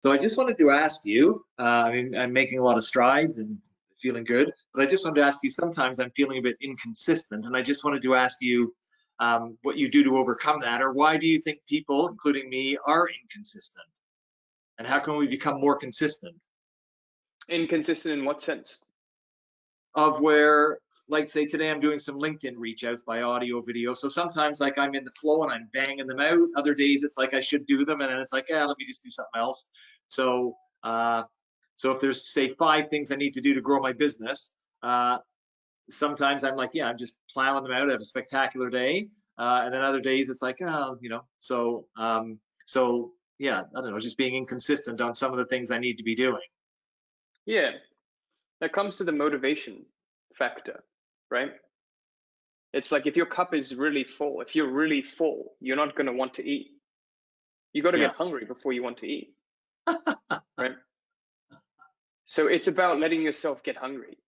So I just wanted to ask you, I mean, I'm making a lot of strides and feeling good, but I just wanted to ask you, sometimes I'm feeling a bit inconsistent, and I just wanted to ask you what you do to overcome that, or why do you think people, including me, are inconsistent? And how can we become more consistent? Inconsistent in what sense? Of where, like, say today I'm doing some LinkedIn reach outs by audio, video. So sometimes like I'm in the flow and I'm banging them out. Other days it's like I should do them, and then it's like, yeah, let me just do something else. So so if there's say 5 things I need to do to grow my business, sometimes I'm like, yeah, I'm just plowing them out. I have a spectacular day, and then other days it's like, oh, so yeah, I don't know, just being inconsistent on some of the things I need to be doing. Yeah, that comes to the motivation factor, right? It's like if your cup is really full, if you're really full, you're not going to want to eat. You got to Yeah. get hungry before you want to eat, right? So it's about letting yourself get hungry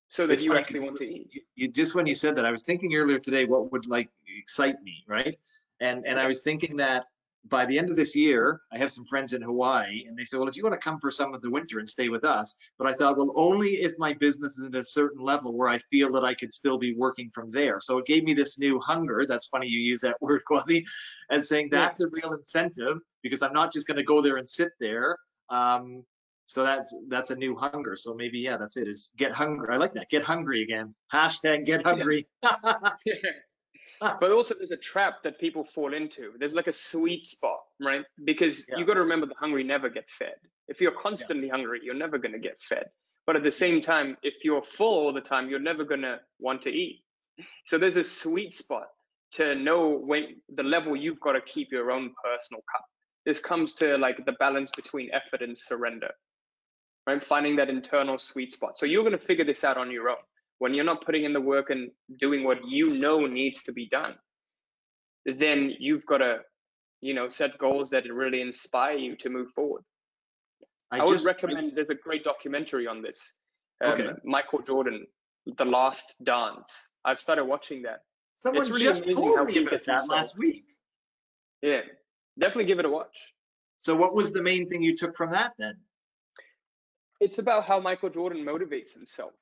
so that It's you funny actually because want to eat. you just when you said that, I was thinking earlier today what would like excite me, right? And I Yeah. was thinking that by the end of this year, I have some friends in Hawaii, and they said, well, if you want to come for some of the winter and stay with us, but I thought, well, only if my business is at a certain level where I feel that I could still be working from there. So it gave me this new hunger. That's funny you use that word, Quazi, and saying Yeah. that's a real incentive because I'm not just going to go there and sit there. So that's a new hunger. So maybe, yeah, that's it, is get hungry. I like that. Get hungry again. Hashtag get hungry. Yeah. But also there's a trap that people fall into. There's like a sweet spot, right? Because Yeah, you got to remember the hungry never get fed. If you're yeah, constantly hungry, you're never going to get fed. But at the yeah. same time, if you're full all the time, you're never going to want to eat. So there's a sweet spot to know when the level you've got to keep your own personal cup. This comes to like the balance between effort and surrender, right? Finding that internal sweet spot. So you're going to figure this out on your own. When you're not putting in the work and doing what you know needs to be done, then you've got to, set goals that really inspire you to move forward. I would recommend, there's a great documentary on this. Okay. Michael Jordan, The Last Dance. I've started watching that. Someone It's really just amazing told how me he about gets that himself. last week. Yeah, definitely give it a watch. So what was the main thing you took from that then? It's about how Michael Jordan motivates himself.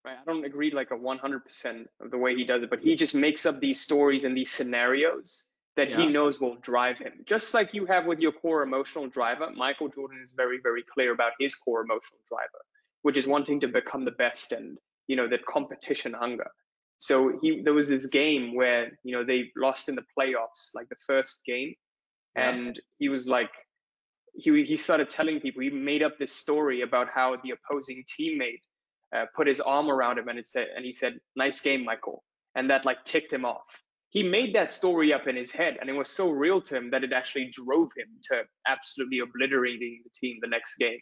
Right? I don't agree like a 100% of the way he does it, but he just makes up these stories and these scenarios that he knows will drive him. Just like you have with your core emotional driver, Michael Jordan is very, very clear about his core emotional driver, which is wanting to become the best and, that competition hunger. So there was this game where, they lost in the playoffs, like the first game. And he was like, he started telling people, he made up this story about how the opposing teammate put his arm around him and he said, "Nice game, Michael," and that like ticked him off. He made that story up in his head, and it was so real to him that it actually drove him to absolutely obliterating the team the next game.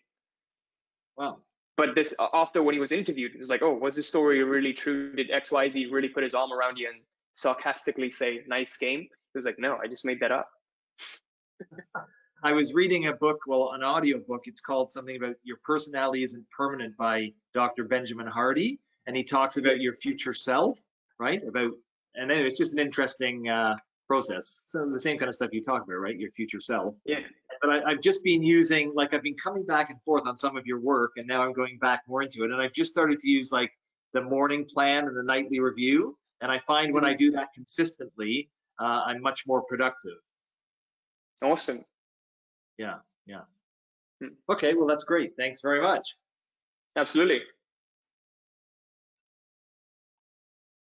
Wow. But this, after when he was interviewed, it was like, oh, was this story really true? Did XYZ really put his arm around you and sarcastically say, "Nice game"? He was like, no, I just made that up. I was reading a book, well, an audio book. It's called something about Your Personality Isn't Permanent by Dr. Benjamin Hardy. And he talks about your future self, right? And then it's just an interesting process. So the same kind of stuff you talk about, right? Your future self. Yeah. But I've just been using, like, I've been coming back and forth on some of your work, and now I'm going back more into it. And I've just started to use like the morning plan and the nightly review. And I find when I do that consistently, I'm much more productive. Awesome. Yeah. Okay, well, that's great. Thanks very much. Absolutely.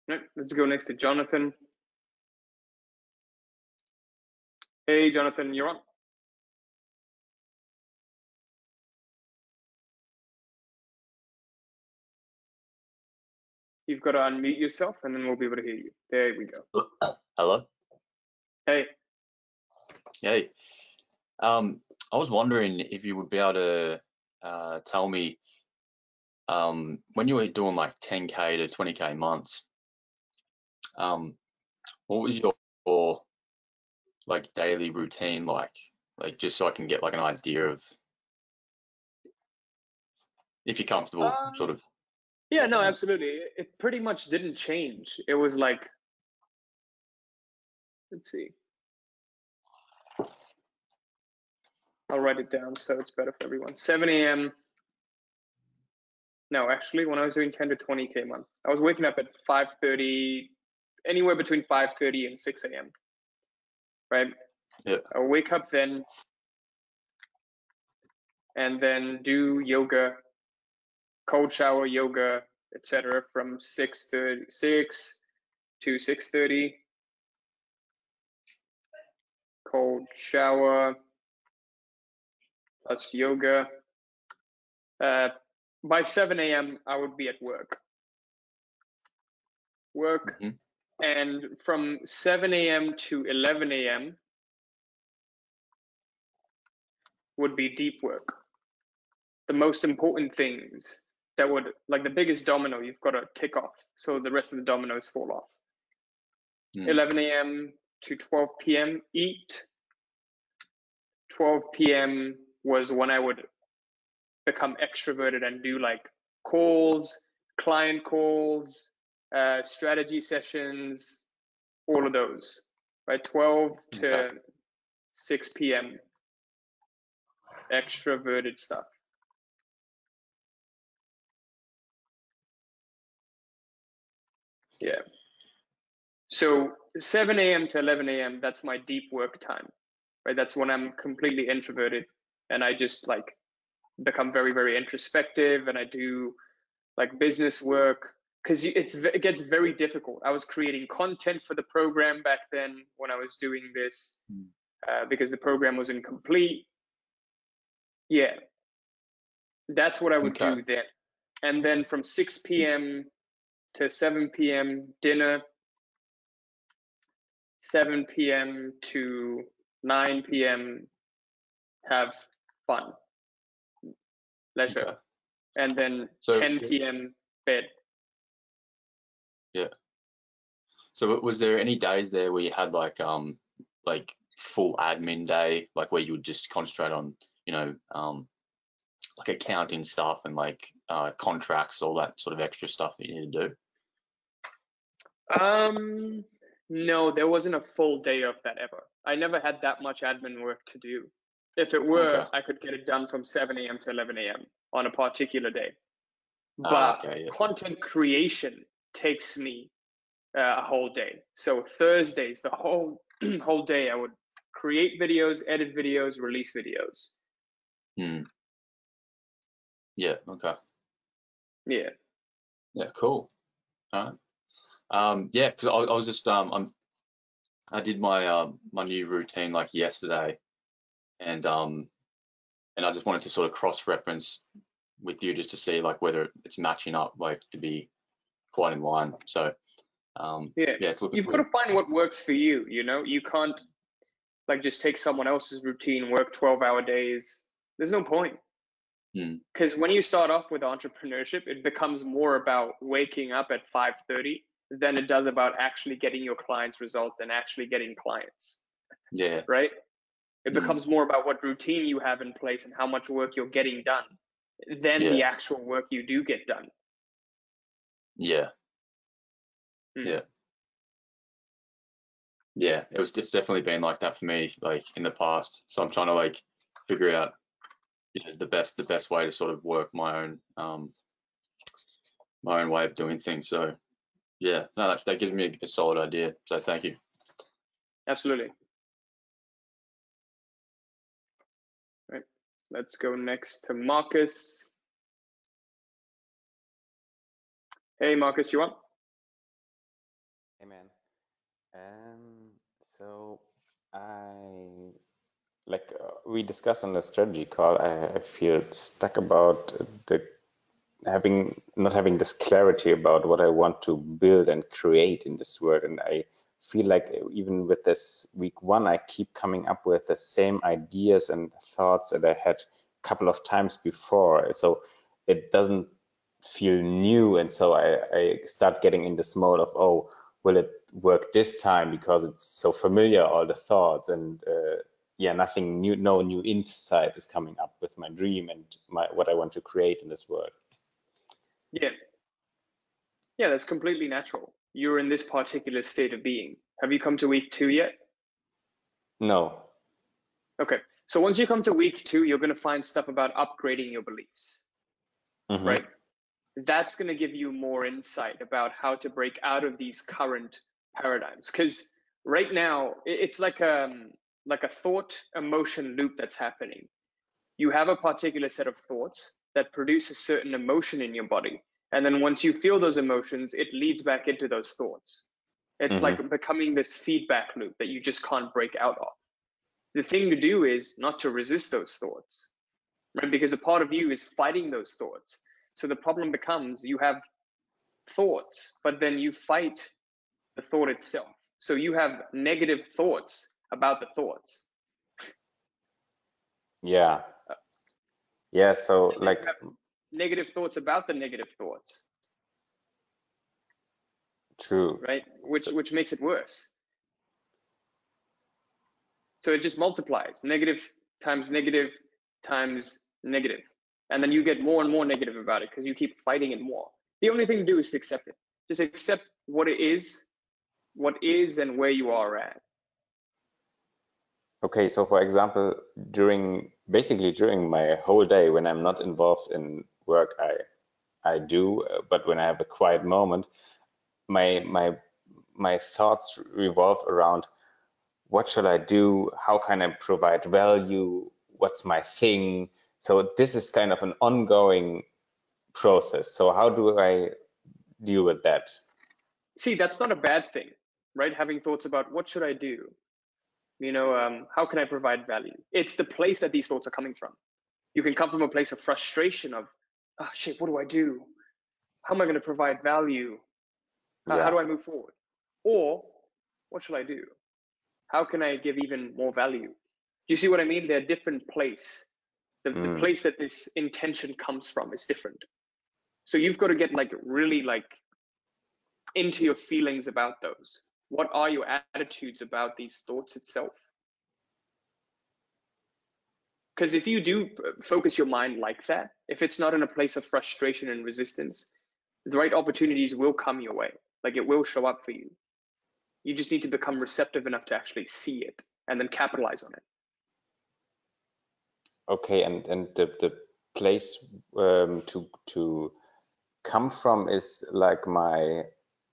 Right, let's go next to Jonathan. Hey, Jonathan, you're on. You've got to unmute yourself and then we'll be able to hear you. There we go. Hello. Hey. Hey. I was wondering if you would be able to tell me when you were doing like 10K to 20K months, what was your like daily routine like just so I can get like an idea of if you're comfortable sort of. Yeah, no, absolutely. It pretty much didn't change. It was like, let's see. I'll write it down so it's better for everyone. 7 a.m. No, actually, when I was doing 10 to 20K a month, I was waking up at 5:30, anywhere between 5:30 and 6 a.m. Right? Yeah. I'll wake up then and then do yoga, cold shower yoga, etc. from 6 to 6:30. Cold shower plus yoga. By 7 a.m. I would be at work. And from 7 a.m. to 11 a.m. would be deep work. The most important things that would, like the biggest domino, you've got to tick off so the rest of the dominoes fall off. 11 a.m. to 12 p.m. eat. 12 p.m. was when I would become extroverted and do like calls, client calls, strategy sessions, all of those, right? 12 to 6 p.m. extroverted stuff. Yeah. So 7 a.m. to 11 a.m., that's my deep work time, right? That's when I'm completely introverted and I just like become very, very introspective and I do like business work because it gets very difficult. I was creating content for the program back then when I was doing this because the program was incomplete. Yeah, that's what I would do then. And then from 6 p.m. to 7 p.m. dinner, 7 p.m. to 9 p.m. have fun, leisure, and then 10 p.m. bed. Yeah. So was there any days there where you had like full admin day, like where you would just concentrate on, you know, like accounting stuff and like contracts, all that sort of extra stuff that you need to do? No, there wasn't a full day of that ever. I never had that much admin work to do. If it were, I could get it done from 7 a.m. to 11 a.m. on a particular day. But content creation takes me a whole day. So Thursdays, the whole day, I would create videos, edit videos, release videos. Yeah. Okay. Yeah. Yeah. Cool. All right. Yeah, because I was just I did my my new routine like yesterday, and I just wanted to sort of cross-reference with you just to see like whether it's matching up, like to be quite in line. So yeah, it's looking. You've got to find what works for you. You know, you can't like just take someone else's routine, work 12-hour days. There's no point. Because when you start off with entrepreneurship, it becomes more about waking up at 5:30 than it does about actually getting your clients' results and actually getting clients. Yeah. Right? It becomes more about what routine you have in place and how much work you're getting done than the actual work you do get done. Yeah. Yeah. Yeah, it's definitely been like that for me, like in the past. So I'm trying to like figure out, you know, the best way to sort of work my own way of doing things. So yeah, no, that gives me a solid idea. So thank you. Absolutely. Right. Let's go next to Marcus. Hey, Marcus, you want? Hey, man. So we discussed on the strategy call, I feel stuck about not having this clarity about what I want to build and create in this world. And I feel like even with this week one, I keep coming up with the same ideas and thoughts that I had a couple of times before. So it doesn't feel new. And so I start getting in this mode of, oh, will it work this time? Because it's so familiar, all the thoughts, and yeah, nothing new, no new insight is coming up with my dream and what I want to create in this world. Yeah, that's completely natural. You're in this particular state of being. Have you come to week 2 yet? No. Okay, So once you come to week 2, you're going to find stuff about upgrading your beliefs, right? That's going to give you more insight about how to break out of these current paradigms. Because right now, it's like a thought emotion loop that's happening. You have a particular set of thoughts that produce a certain emotion in your body. And then once you feel those emotions, it leads back into those thoughts. It's like becoming this feedback loop that you just can't break out of. The thing to do is not to resist those thoughts, right? Because a part of you is fighting those thoughts. So the problem becomes you have thoughts, but then you fight the thought itself. So you have negative thoughts about the thoughts. Yeah. Yeah. So like negative thoughts about the negative thoughts. True. Right? Which makes it worse. So it just multiplies. Negative times negative times negative. And then you get more and more negative about it because you keep fighting it more. The only thing to do is to accept it. Just accept what it is, and where you are at. Okay, so for example, basically during my whole day when I'm not involved in work, I do, but when I have a quiet moment, my thoughts revolve around what should I do? How can I provide value? What's my thing? So this is kind of an ongoing process. So how do I deal with that? See, that's not a bad thing, right? Having thoughts about what should I do? You know, how can I provide value? It's the place that these thoughts are coming from. You can come from a place of frustration of, oh shit, what do I do? How am I going to provide value? How do I move forward? Or what should I do? How can I give even more value? Do you see what I mean? They're different place. The place that this intention comes from is different. So you've got to get really into your feelings about those. What are your attitudes about these thoughts itself? Because if you do focus your mind like that, if it's not in a place of frustration and resistance, the right opportunities will come your way. Like it will show up for you. You just need to become receptive enough to actually see it and then capitalize on it. Okay, and the place to come from is like my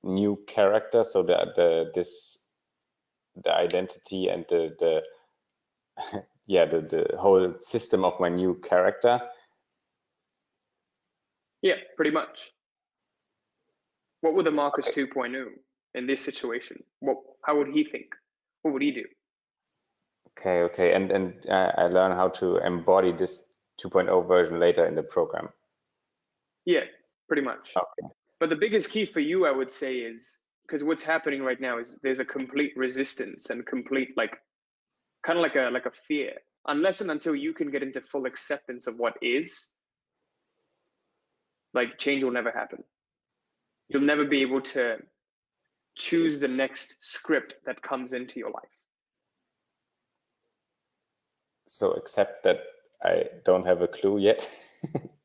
new character. So the identity and the yeah, the whole system of my new character. Yeah, pretty much. What would the Marcus 2.0 in this situation? How would he think? What would he do? Okay, and I learn how to embody this 2.0 version later in the program. Yeah, pretty much. Okay. But the biggest key for you, I would say, is because what's happening right now is there's a complete resistance and complete kind of like a fear. Unless and until you can get into full acceptance of what is, change will never happen. You'll never be able to choose the next script that comes into your life. So accept that I don't have a clue yet.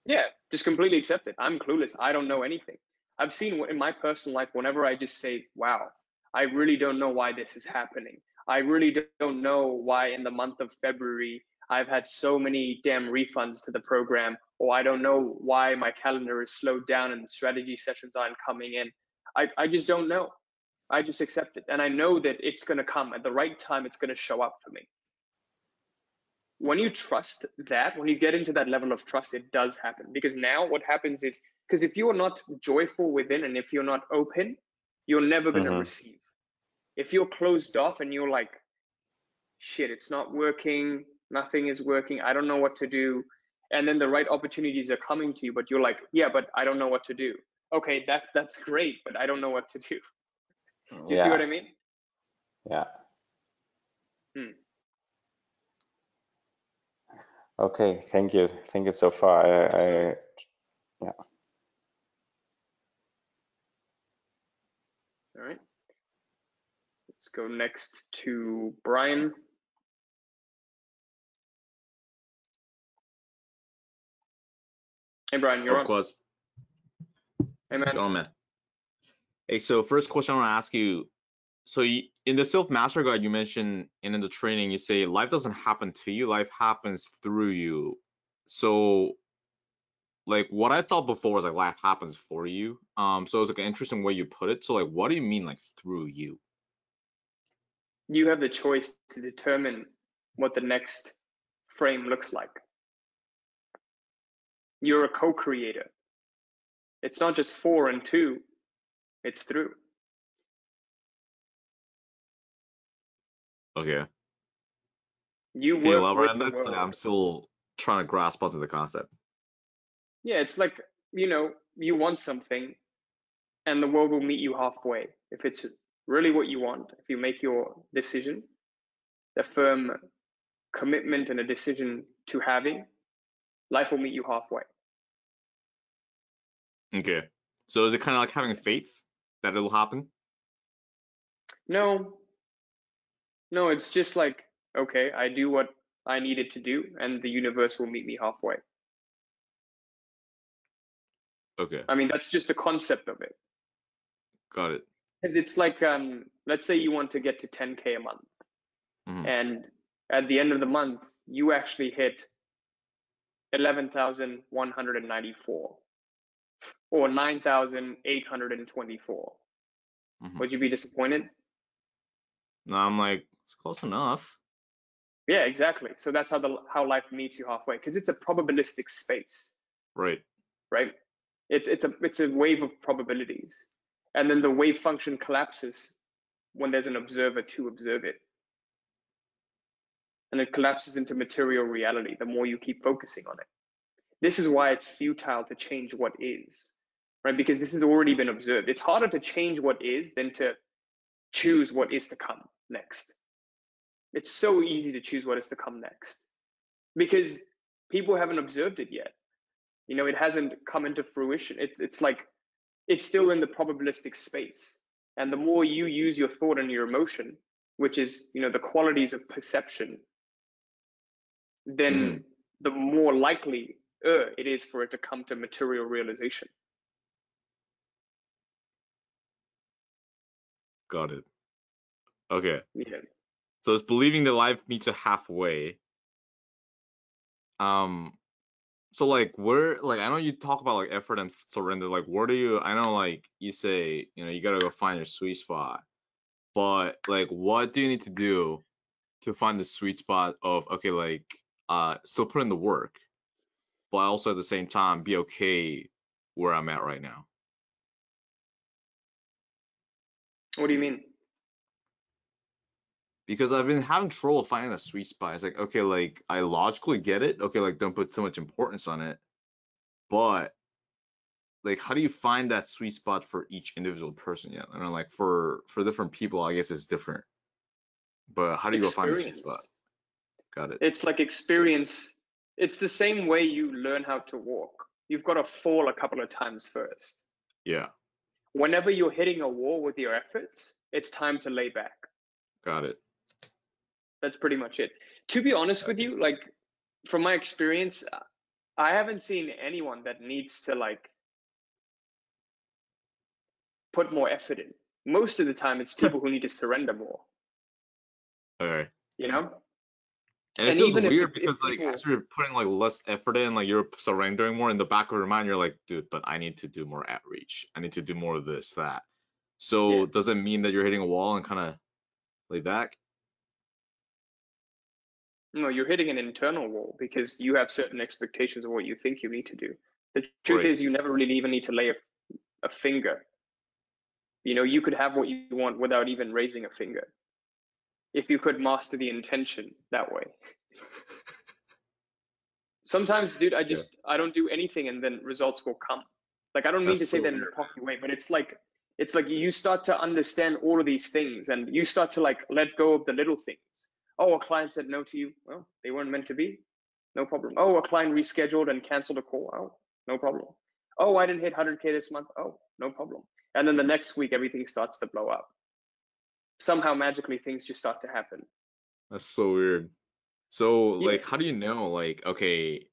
Yeah, just completely accept it. I'm clueless. I don't know anything. I've seen in my personal life, whenever I just say, wow, I really don't know why this is happening. I really don't know why in the month of February, I've had so many damn refunds to the program, or I don't know why my calendar is slowed down and the strategy sessions aren't coming in. I just don't know. I just accept it. And I know that it's going to come at the right time. It's going to show up for me. When you trust that, when you get into that level of trust, it does happen. Because now what happens is, because if you're not joyful within and if you're not open, you're never going to receive. If you're closed off and you're like, shit, it's not working, nothing is working, I don't know what to do. And then the right opportunities are coming to you, but you're like, yeah, but I don't know what to do. Okay, that's great, but I don't know what to do. Do you see what I mean? Yeah. Okay, thank you so far. Yeah. All right. Let's go next to Brian. Hey, Brian, you're on. Quaz. Hey, man. What's going on, man? Hey, so first question I want to ask you. So in the self-master guide you mentioned, and in the training you say life doesn't happen to you, life happens through you. So like what I thought before was like life happens for you. So it's like an interesting way you put it. So like what do you mean like through you? You have the choice to determine what the next frame looks like. You're a co-creator. It's not just for and to, it's through. Okay. You Can you work elaborate with on the that? 'Cause, like, world. I'm still trying to grasp onto the concept. Yeah, it's like, you want something and the world will meet you halfway. If it's really what you want, if you make your decision, a firm commitment and a decision to having, life will meet you halfway. Okay. So is it kind of like having faith that it'll happen? No, it's just like, okay, I do what I needed to do and the universe will meet me halfway. Okay. I mean, that's just the concept of it. Got it. Because it's like, let's say you want to get to 10K a month. Mhm. And at the end of the month, you actually hit 11,194 or 9,824. Mhm. Would you be disappointed? No, I'm like, it's close enough. Yeah, exactly. So that's how life meets you halfway, because it's a probabilistic space, Right. right? It's a wave of probabilities, and then the wave function collapses when there's an observer to observe it, and it collapses into material reality the more you keep focusing on it. This is why it's futile to change what is, right? Because this has already been observed. It's harder to change what is than to choose what is to come next. It's so easy to choose what is to come next because people haven't observed it yet. It hasn't come into fruition. It's like it's still in the probabilistic space. And the more you use your thought and your emotion, which is the qualities of perception, then the more likely it is for it to come to material realization. Got it. Okay. Yeah. So it's believing that life meets you halfway. So like where, like I know you talk about like effort and surrender, like where do you, I know like you say, you gotta go find your sweet spot, but like what do you need to do to find the sweet spot of, okay, like still put in the work, but also at the same time be okay where I'm at right now? What do you mean? Because I've been having trouble finding the sweet spot. It's like, okay, like I logically get it. Okay, like don't put so much importance on it. But like how do you find that sweet spot for each individual person? Yeah. I know like for different people, I guess it's different. But how do you go find the sweet spot? Experience. Got it. It's like experience. It's the same way you learn how to walk. You've got to fall a couple of times first. Yeah. Whenever you're hitting a wall with your efforts, it's time to lay back. Got it. That's pretty much it. To be honest with you, like from my experience, I haven't seen anyone that needs to like put more effort in. Most of the time, it's people who need to surrender more. Okay. And it And feels even weird if because like people, as you're putting like less effort in, like you're surrendering more, in the back of your mind, you're like, dude, but I need to do more outreach. I need to do more of this, that. yeah, So does it mean that you're hitting a wall and kind of lay back? no, you're hitting an internal wall because you have certain expectations of what you think you need to do. The truth Right. is, you never really even need to lay a finger. You could have what you want without even raising a finger if you could master the intention that way. Sometimes, dude, Yeah. I don't do anything and then results will come. Like I don't mean to That's say so that in weird. a cocky way, but it's like you start to understand all of these things and you start to like let go of the little things. Oh, a client said no to you. Well, they weren't meant to be. No problem. Oh, a client rescheduled and canceled a call. Oh, no problem. Oh, I didn't hit 100K this month. Oh, no problem. And then the next week, everything starts to blow up. Somehow magically things just start to happen. That's so weird. So Yeah. like how do you know, like, okay,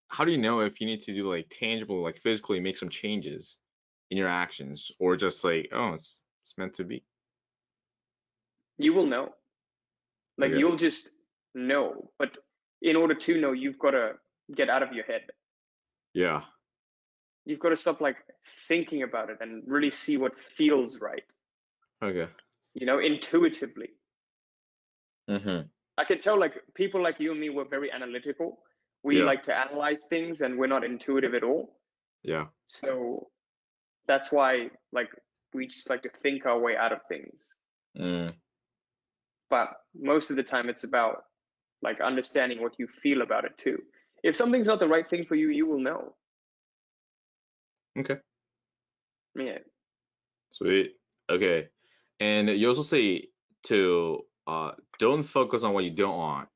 how do you know if you need to do like tangible, like physically make some changes in your actions, or just like, oh, it's meant to be? You will know. Like Okay. you'll just know. But in order to know, you've got to get out of your head. Yeah. You've got to stop like thinking about it and really see what feels right. Okay. Intuitively. Mm-hmm. I can tell like people like you and me were very analytical. We Yeah. like to analyze things and we're not intuitive at all. Yeah. So that's why like we just like to think our way out of things. Mm. But most of the time it's about like understanding what you feel about it too. If something's not the right thing for you, you will know. Okay. Yeah. Sweet. Okay. And you also say to don't focus on what you don't want.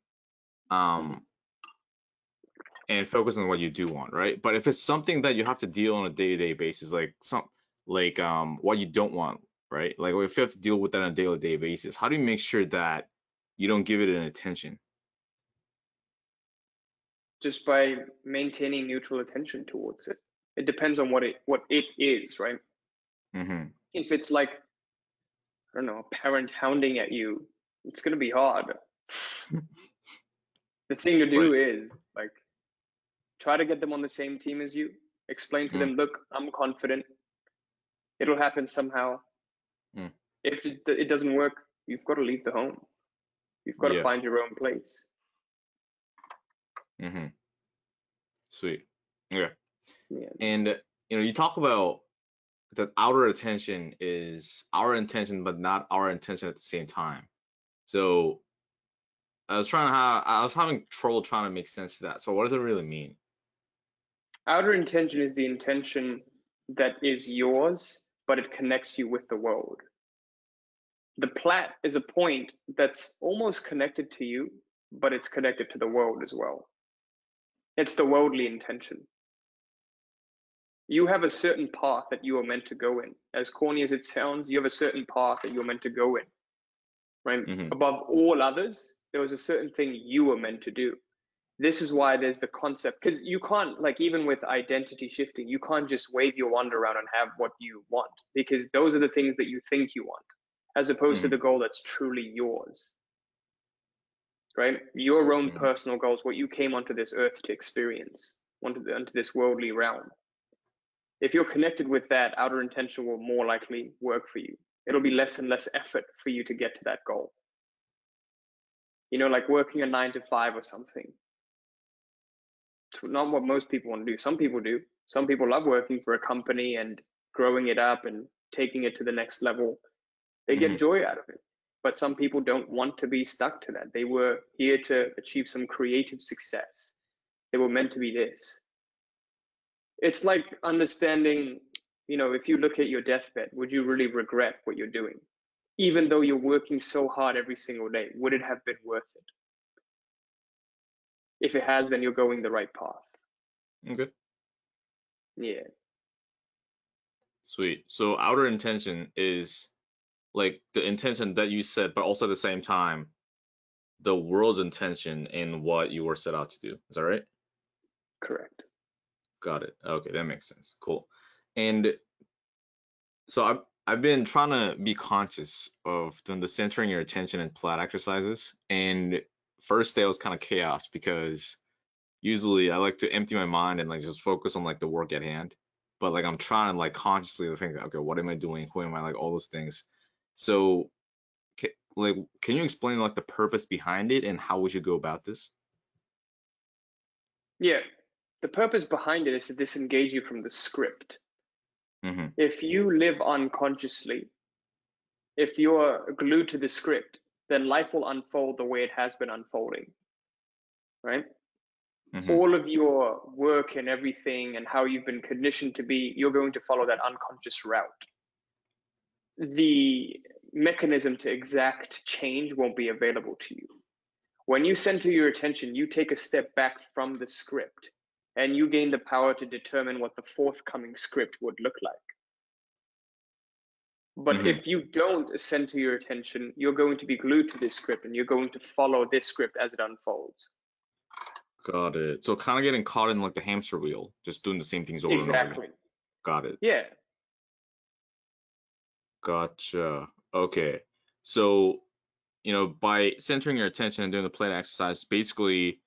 And focus on what you do want, right? But if it's something that you have to deal on a day-to-day basis, like what you don't want, right? Like if you have to deal with that on a day-to-day basis, how do you make sure that you don't give it an attention? Just by maintaining neutral attention towards it. It depends on what it is, right? Mm-hmm. If it's like, I don't know, a parent hounding at you, it's gonna be hard. The thing to do Right. is like try to get them on the same team as you. Explain to them, look, I'm confident. It'll happen somehow. Mm. If it doesn't work, you've got to leave the home. You've got to Yeah. find your own place. Mm-hmm. Sweet. Okay. Yeah. And you talk about that outer attention is our intention, but not our intention at the same time. So I was having trouble trying to make sense to that. So what does it really mean? Outer intention is the intention that is yours, but it connects you with the world. The plat is a point that's almost connected to you, but it's connected to the world as well. It's the worldly intention. You have a certain path that you are meant to go in. As corny as it sounds, you have a certain path that you're meant to go in. Right? Mm-hmm. Above all others, there was a certain thing you were meant to do. This is why there's the concept, because you can't, like, even with identity shifting, you can't just wave your wand around and have what you want, because those are the things that you think you want, as opposed to the goal that's truly yours. Right? Your own personal goals, what you came onto this earth to experience, onto this worldly realm. If you're connected with that, outer intention will more likely work for you. It'll be less and less effort for you to get to that goal. Like working a 9 to 5 or something. It's not what most people want to do. Some people do. Some people love working for a company and growing it up and taking it to the next level. They get joy out of it. But some people don't want to be stuck to that. They were here to achieve some creative success. They were meant to be this. It's like understanding, if you look at your deathbed, would you really regret what you're doing? Even though you're working so hard every single day, would it have been worth it? If it has, then you're going the right path. Okay. Yeah. Sweet. So outer intention is like the intention that you set, but also at the same time, the world's intention in what you were set out to do. Is that right? Correct. Got it. Okay, that makes sense. Cool. And so I've been trying to be conscious of doing the centering your attention and plat exercises. And first day was kind of chaos because usually I like to empty my mind and like just focus on like the work at hand. But like I'm trying to like consciously to think, okay, what am I doing? Who am I? Like all those things. So can you explain like the purpose behind it and how we should go about this? Yeah. The purpose behind it is to disengage you from the script. Mm-hmm. If you live unconsciously, if you're glued to the script, then life will unfold the way it has been unfolding. Right? Mm-hmm. All of your work and everything and how you've been conditioned to be, you're going to follow that unconscious route. The mechanism to exact change won't be available to you. When you center your attention, you take a step back from the script and you gain the power to determine what the forthcoming script would look like. But if you don't center your attention, you're going to be glued to this script and you're going to follow this script as it unfolds. Got it. So kind of getting caught in like the hamster wheel, just doing the same things over and over Exactly. again. Got it. Yeah. Gotcha. Okay. So by centering your attention and doing the plate exercise, basically,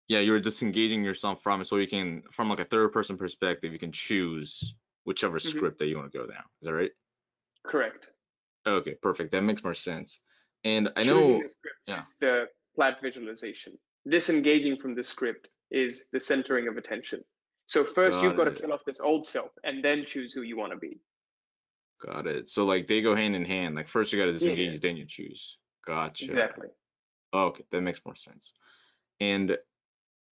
yeah, you're disengaging yourself from it, so you can, from like a third person perspective, you can choose whichever script that you want to go down. Is that right? Correct. Okay, perfect. That makes more sense. And I Choosing know, the script yeah, is the flat visualization. Disengaging from the script is the centering of attention. So first you've got got to it, kill off this old self and then choose who you want to be. got it. So like they go hand in hand. Like first you got to Yeah, disengage, then you choose. Gotcha. exactly. Okay, that makes more sense. And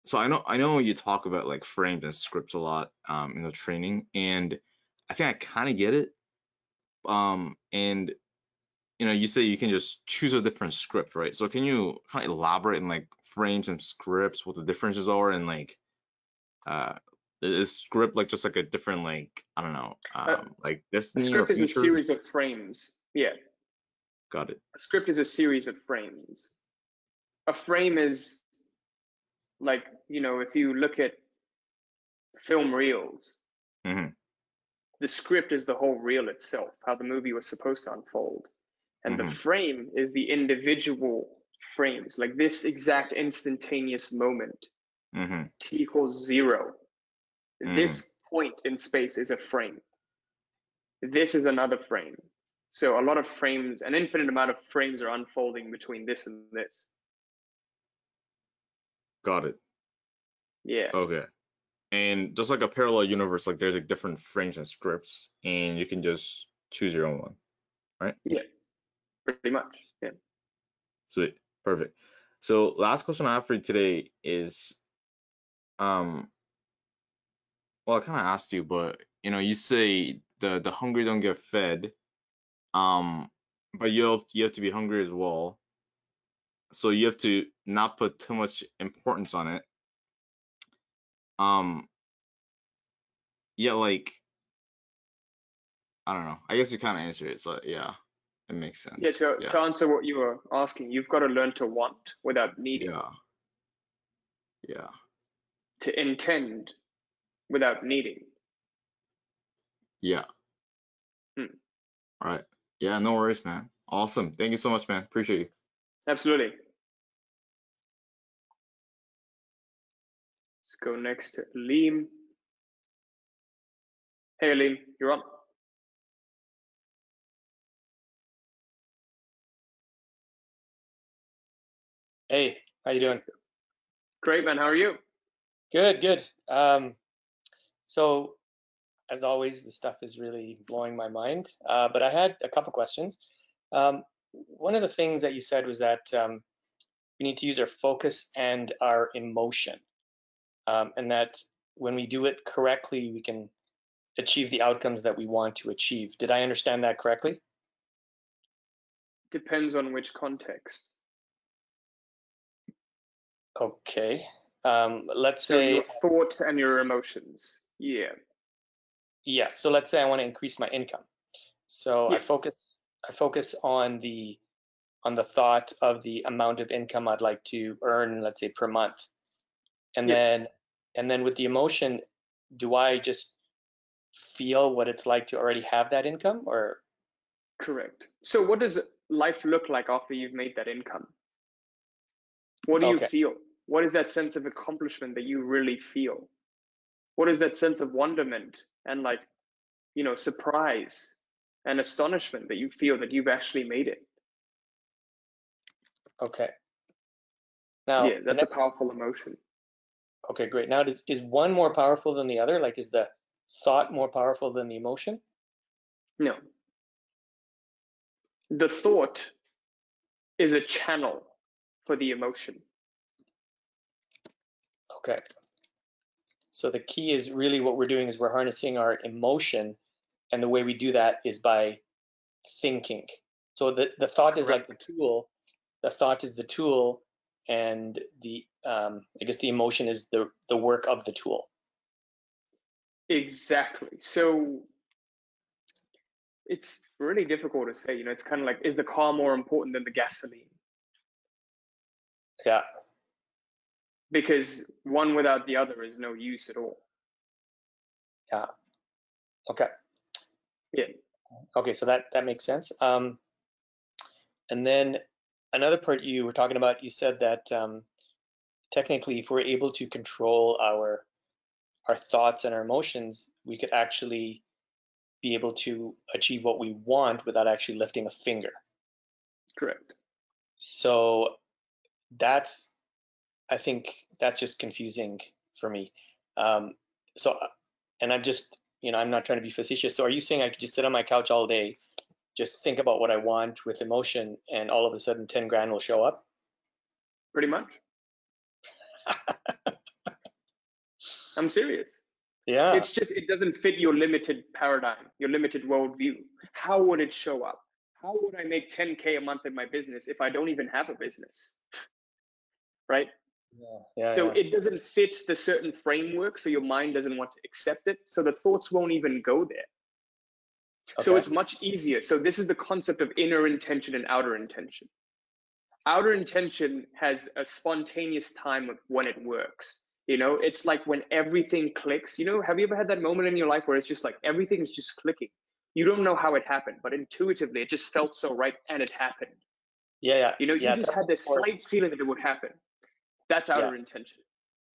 so I know you talk about like frames and scripts a lot in the training, and I think I kind of get it. And you say you can just choose a different script, right? So can you kind of elaborate in like frames and scripts, what the differences are, and like uh is script like just like a different, like, I don't know, like A destiny or script is a future? series of frames. Yeah, Got it. a script is a series of frames. A frame is like, if you look at film reels, Mm-hmm. the script is the whole reel itself, how the movie was supposed to unfold. And the Mm-hmm. frame is the individual frames, like this exact instantaneous moment, Mm-hmm. t equals 0. Mm-hmm. This point in space is a frame. This is another frame. So a lot of frames, an infinite amount of frames are unfolding between this and this. Got it. Yeah, Okay. And just like a parallel universe, like there's like different frames and scripts, and you can just choose your own one, right? yeah, pretty much. Yeah. Sweet. Perfect. So last question I have for you today is, um, well, I kind of asked you, but you say the hungry don't get fed, um, but you have to be hungry as well. So you have to not put too much importance on it. Um, yeah, like, I don't know. I guess you kind of answered it, so yeah, it makes Yeah, sense. to Yeah, answer what you were asking, you've got to learn to want without needing, yeah, yeah, to intend without needing. yeah. Hmm. All right. Yeah, no worries, man. Awesome. Thank you so much, man. Appreciate you. Absolutely. Let's go next to Aleem. Hey, Aleem, you're on. Hey, how you doing? Great, man. How are you? Good, good. So as always, the stuff is really blowing my mind. But I had a couple questions. One of the things that you said was that we need to use our focus and our emotion, and that when we do it correctly, we can achieve the outcomes that we want to achieve. Did I understand that correctly? Depends on which context. Okay. Let's So your say, thoughts and your emotions. Yeah. yes. So let's say I want to increase my income. So Yeah. I focus on the thought of the amount of income I'd like to earn, let's say per month. And Yeah. then with the emotion, do I just feel what it's like to already have that income, or? Correct. So what does life look like after you've made that income? What do you Okay. feel? What is that sense of accomplishment that you really feel? What is that sense of wonderment and surprise and astonishment that you feel that you've actually made it? Okay. Now Yeah, the that's a next, powerful emotion. okay, great. Now is one more powerful than the other? Like, is the thought more powerful than the emotion? No. The thought is a channel for the emotion. Okay. So the key is really what we're doing is we're harnessing our emotion, and the way we do that is by thinking. So the thought is like the tool. The thought is the tool, and the I guess the emotion is the work of the tool. Exactly. So it's really difficult to say. It's kind of like, is the car more important than the gasoline? Yeah. Because one without the other is no use at all. Yeah. Okay. Yeah. Okay. So that makes sense. And then another part you were talking about, you said that technically, if we're able to control our thoughts and our emotions, we could actually be able to achieve what we want without actually lifting a finger. Correct. So that's, I think that's just confusing for me. So, and I'm just, I'm not trying to be facetious. So are you saying I could just sit on my couch all day, just think about what I want with emotion, and all of a sudden 10 grand will show up? Pretty much. I'm serious. Yeah. It's just, it doesn't fit your limited paradigm, your limited worldview. How would it show up? How would I make 10K a month in my business if I don't even have a business? Right? Yeah. So it doesn't fit the certain framework, so your mind doesn't want to accept it. So the thoughts won't even go there. Okay. So it's much easier. So this is the concept of inner intention and outer intention. Outer intention has a spontaneous time of when it works. It's like when everything clicks. Have you ever had that moment in your life where it's just like everything is just clicking? You don't know how it happened, but intuitively it just felt so right and it happened. Yeah. You just had this slight feeling that it would happen. That's outer intention.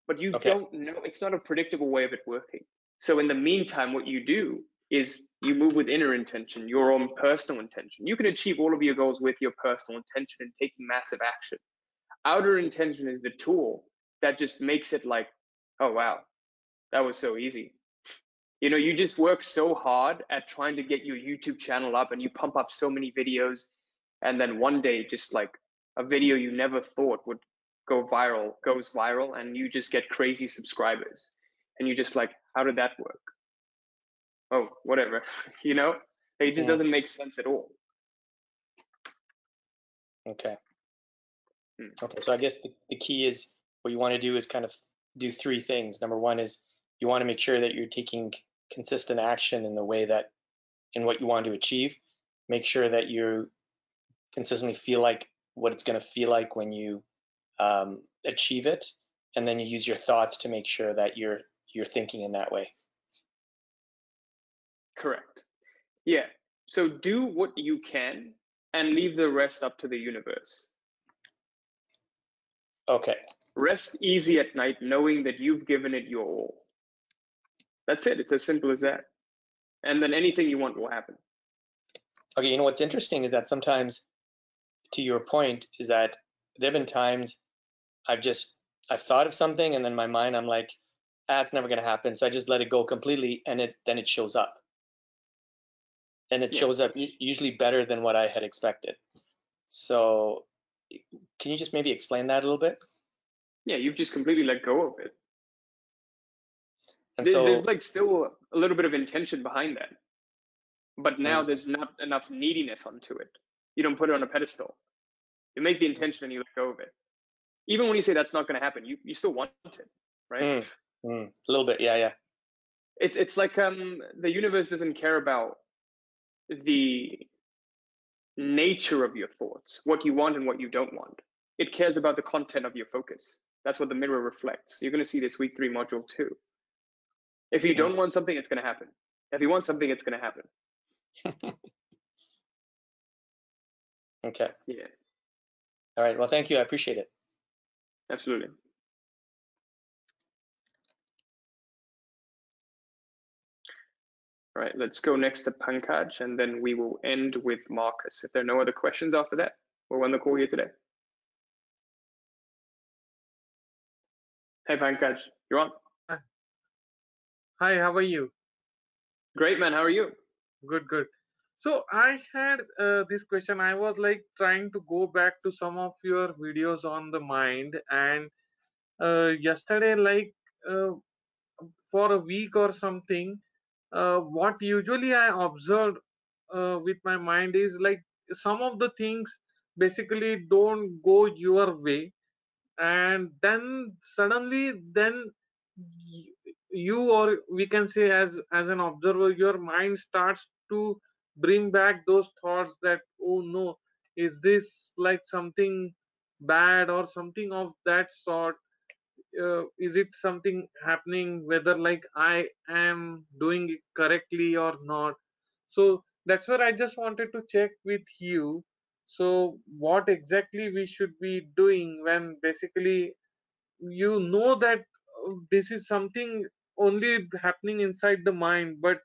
But you don't know, it's not a predictable way of it working. So in the meantime, what you do is you move with inner intention, your own personal intention. You can achieve all of your goals with your personal intention and taking massive action. Outer intention is the tool that just makes it like, oh, wow, that was so easy. You just work so hard at trying to get your YouTube channel up, and you pump up so many videos. And then one day, just like a video you never thought would goes viral, and you just get crazy subscribers. And you're just like, how did that work? Oh, whatever. It just doesn't make sense at all. Okay. Okay, so I guess the key is, what you want to do is kind of do three things. Number one is you want to make sure that you're taking consistent action in the way that, in what you want to achieve. Make sure that you consistently feel like what it's going to feel like when you achieve it, and then you use your thoughts to make sure that you're thinking in that way. Correct. Yeah. So do what you can and leave the rest up to the universe. Okay. Rest easy at night knowing that you've given it your all. That's it. It's as simple as that. And then anything you want will happen. Okay, what's interesting is that sometimes, to your point, is that there have been times I've thought of something, and then my mind, I'm like, it's never going to happen. So I just let it go completely, and then it shows up. And it shows up usually better than what I had expected. So can you just maybe explain that a little bit? Yeah, you've just completely let go of it. And there's like still a little bit of intention behind that. But now there's not enough neediness onto it. You don't put it on a pedestal. You make the intention and you let go of it. Even when you say that's not going to happen, you still want it, right? A little bit, yeah. It's like the universe doesn't care about the nature of your thoughts, what you want and what you don't want. It cares about the content of your focus. That's what the mirror reflects. You're going to see this week 3 module 2. If you don't want something, it's going to happen. If you want something, it's going to happen. Okay. Yeah. All right. Well, thank you. I appreciate it. Absolutely. All right, let's go next to Pankaj, and then we will end with Marcus. If there are no other questions after that, we'll end the call here today. Hey, Pankaj, you're on. Hi, how are you? Great, man. How are you? Good. So I had this question. I was like trying to go back to some of your videos on the mind, and yesterday, like for a week or something, what usually I observed with my mind is like some of the things basically don't go your way, and then suddenly you, or we can say as an observer, your mind starts to bring back those thoughts that, oh no, is this like something bad or something of that sort? Is it something happening, whether like I am doing it correctly or not? So that's where I just wanted to check with you, So what exactly we should be doing when basically you know that this is something only happening inside the mind, but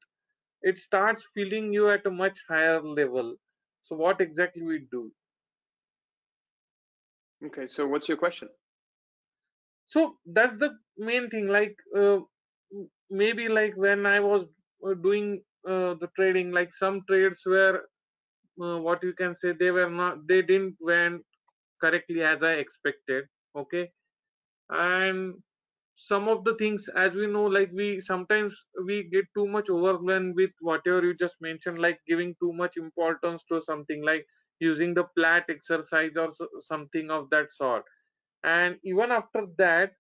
it starts feeling you at a much higher level. So what exactly we do? Okay, so what's your question? So that's the main thing. Like maybe like when I was doing the trading, like some trades were what you can say, they didn't went correctly as I expected. Okay, and some of the things, as we know, like we sometimes we get too much overwhelmed with whatever you just mentioned, like giving too much importance to something, like using the plat exercise or something of that sort. And even after that,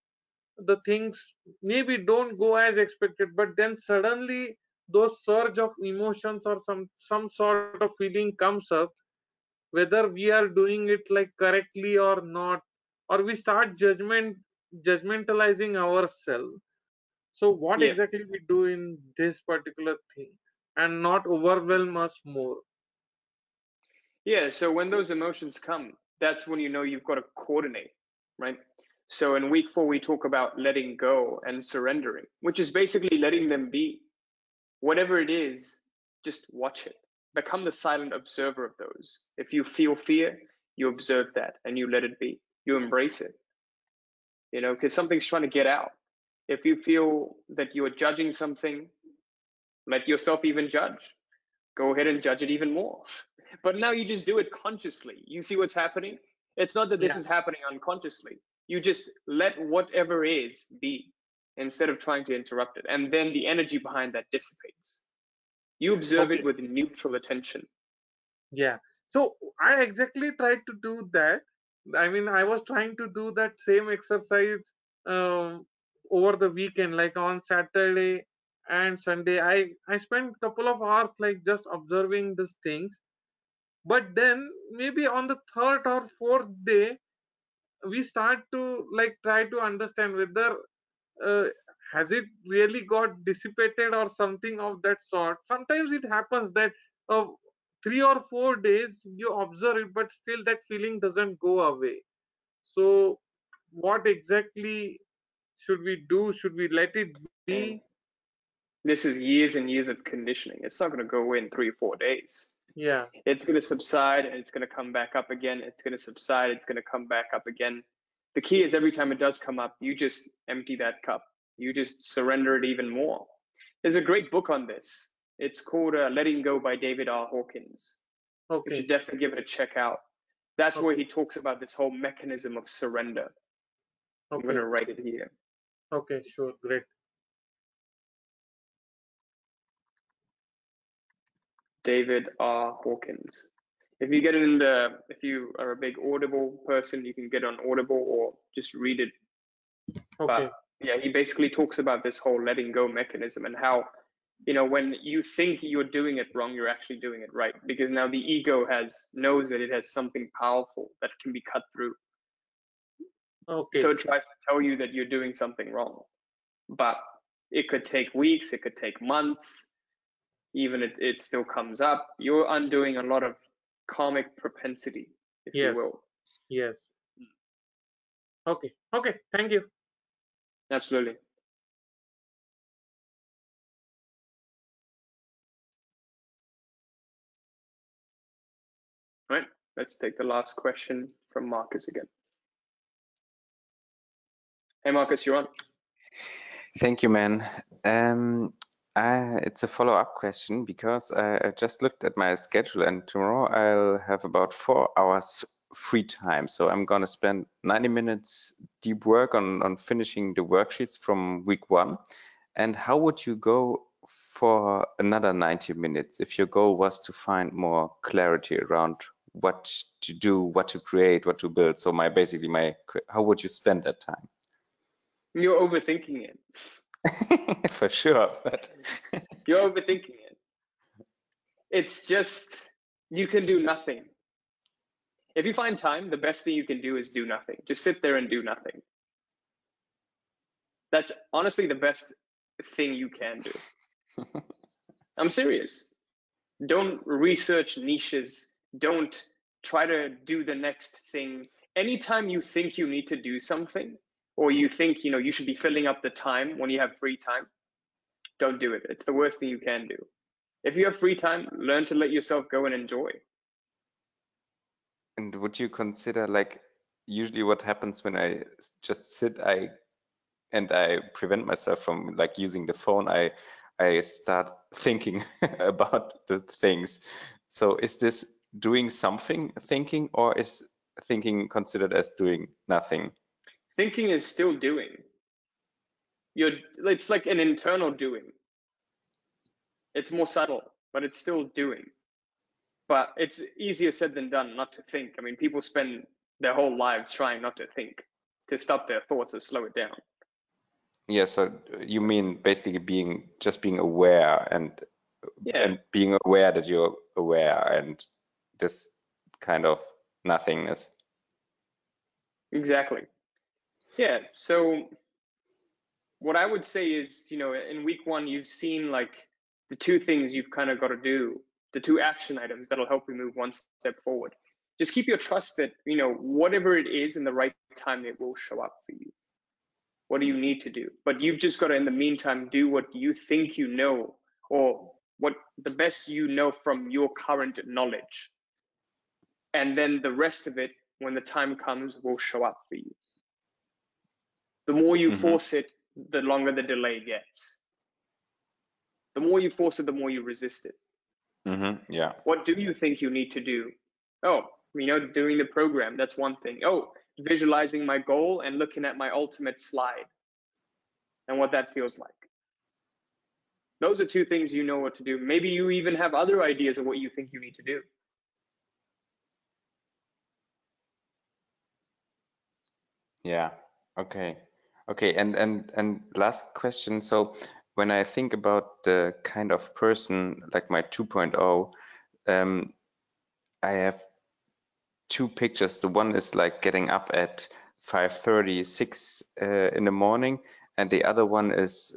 the things maybe don't go as expected, but then suddenly those surge of emotions or some sort of feeling comes up, whether we are doing it like correctly or not, or we start judgmentalizing ourselves. So what Yeah. exactly we do in this particular thing and not overwhelm us more? Yeah, so when those emotions come, that's when you know you've got to coordinate, right? So in week 4, we talk about letting go and surrendering, which is basically letting them be. Whatever it is, just watch it. Become the silent observer of those. If you feel fear, you observe that and you let it be. You embrace it, because something's trying to get out. If you feel that you are judging something, let yourself even judge. Go ahead and judge it even more. But now you just do it consciously. You see what's happening? It's not that this Yeah. is happening unconsciously. You just let whatever is be instead of trying to interrupt it. And then the energy behind that dissipates. You observe it Okay. with neutral attention. Yeah. So I exactly tried to do that. I mean, I was trying to do that same exercise um, over the weekend, like on Saturday and Sunday. I spent a couple of hours like just observing these things. But then maybe on the third or fourth day, we start to like try to understand whether uh, has it really got dissipated or something of that sort. Sometimes it happens that 3 or 4 days you observe it, but still that feeling doesn't go away. So what exactly should we do? Should we let it be? And this is years and years of conditioning. It's not going to go away in 3 or 4 days. Yeah. It's going to subside and it's going to come back up again. It's going to subside. It's going to come back up again. The key is every time it does come up, you just empty that cup. You just surrender it even more. There's a great book on this. It's called Letting Go by David R. Hawkins. You should Okay. definitely give it a check out. That's where Okay. he talks about this whole mechanism of surrender. I'm going Okay. to write it here. Okay. Sure. Great. David R. Hawkins. If you are a big Audible person, you can get on Audible or just read it. Okay. But yeah, he basically talks about this whole letting go mechanism and how, when you think you're doing it wrong, you're actually doing it right, because now the ego knows that it has something powerful that can be cut through. Okay. So it tries to tell you that you're doing something wrong. But it could take weeks, it could take months, even it still comes up. You're undoing a lot of karmic propensity, if you Yes. will. Yes. Okay. Okay. Thank you. Absolutely. All right, let's take the last question from Marcus again. Hey, Marcus, you're on. Thank you, man. It's a follow-up question because I just looked at my schedule and tomorrow I'll have about 4 hours free time. So I'm going to spend 90 minutes deep work on finishing the worksheets from week 1. And how would you go for another 90 minutes if your goal was to find more clarity around what to do, what to create, what to build? So how would you spend that time? You're overthinking it. For sure, but You're overthinking it. It's just, you can do nothing. If you find time, the best thing you can do is do nothing. Just sit there and do nothing. That's honestly the best thing you can do. I'm serious. Don't research niches. Don't try to do the next thing. Anytime you think you need to do something, or you think, you should be filling up the time when you have free time, don't do it. It's the worst thing you can do. If you have free time, learn to let yourself go and enjoy. And would you consider, like, usually what happens when I just sit, I prevent myself from like using the phone, I start thinking about the things. So is this doing something thinking, or is thinking considered as doing nothing? Thinking is still doing. It's like an internal doing. It's more subtle, but it's still doing. But it's easier said than done not to think. I mean, people spend their whole lives trying not to think, to stop their thoughts or slow it down. Yeah, so you mean basically being aware and being aware that you're aware, and this kind of nothingness. Exactly. Yeah. So what I would say is, in week 1, you've seen like the 2 things you've kind of got to do, the 2 action items that'll help you move 1 step forward. Just keep your trust that, whatever it is in the right time, it will show up for you. What do you need to do? But you've just got to, in the meantime, do what you think you know, or what the best you know from your current knowledge. And then the rest of it, when the time comes, will show up for you. The more you force it, the longer the delay gets. The more you force it, the more you resist it. Yeah. What do you think you need to do? Oh, doing the program, that's one thing. Oh, visualizing my goal and looking at my ultimate slide and what that feels like. Those are 2 things you know what to do. Maybe you even have other ideas of what you think you need to do. Yeah. Okay. And last question. So when I think about the kind of person like my 2.0, I have 2 pictures. The one is like getting up at 5:30, 6 in the morning, and the other one is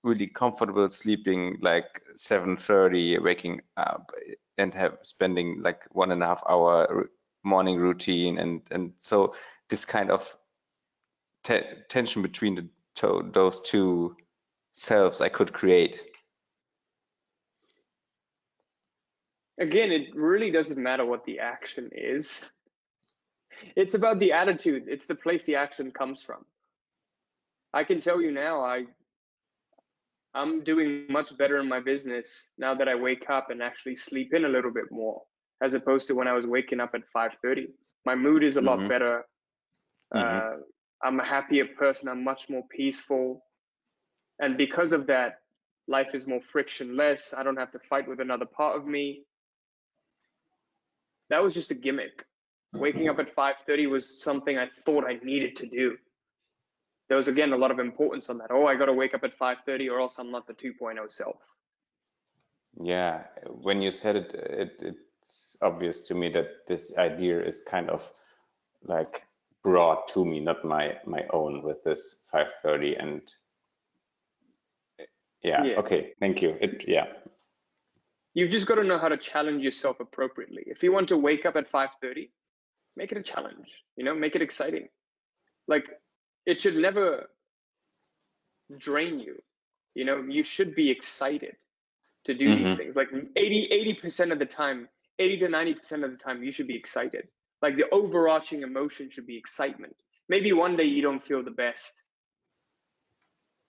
really comfortable sleeping like 7:30, waking up and spending like 1.5 hour morning routine, and so this kind of tension between those 2 selves I could create. Again, it really doesn't matter what the action is. It's about the attitude. It's the place the action comes from. I can tell you now, I'm doing much better in my business now that I wake up and actually sleep in a little bit more, as opposed to when I was waking up at 5:30. My mood is a lot better. I'm a happier person. I'm much more peaceful. And because of that, life is more frictionless. I don't have to fight with another part of me. That was just a gimmick. Waking up at 5:30 was something I thought I needed to do. There was, again, a lot of importance on that. Oh, I got to wake up at 5:30 or else I'm not the 2.0 self. Yeah, when you said it, it's obvious to me that this idea is kind of like brought to me, not my own, with this 5:30. And yeah, okay, thank you. You've just got to know how to challenge yourself appropriately. If you want to wake up at 5:30, make it a challenge, make it exciting. Like, it should never drain you. You should be excited to do these things. Like 80% of the time, 80 to 90% of the time, you should be excited. Like, the overarching emotion should be excitement. Maybe one day you don't feel the best.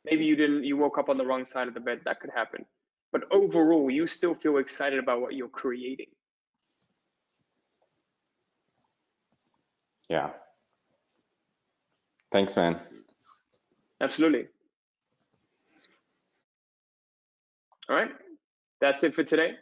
Maybe you woke up on the wrong side of the bed. That could happen. But overall, you still feel excited about what you're creating. Yeah. Thanks, man. Absolutely. All right. That's it for today.